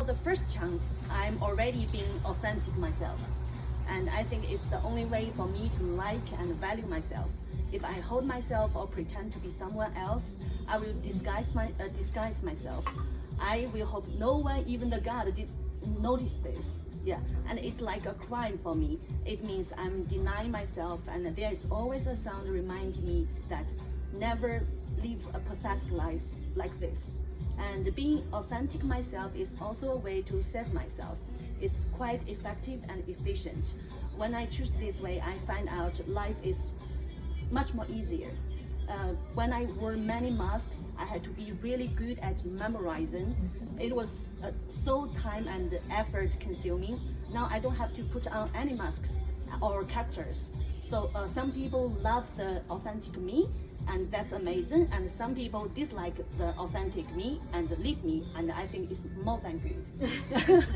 the first chance, I'm already being authentic myself. And I think it's the only way for me to like and value myself. If I hold myself or pretend to be someone else, I will disguise myself. I will hope no one, even the God, did notice this. Yeah, and it's like a crime for me. It means I'm denying myself, and there is always a sound reminding me that never live a pathetic life like this. And being authentic myself is also a way to save myself. It's quite effective and efficient. When I choose this way, I find out life is much more easier. When I wore many masks, I had to be really good at memorizing. It was so time and effort consuming. Now I don't have to put on any masks or characters. So some people love the authentic me, and that's amazing. And some people dislike the authentic me and leave me, and I think it's more than good.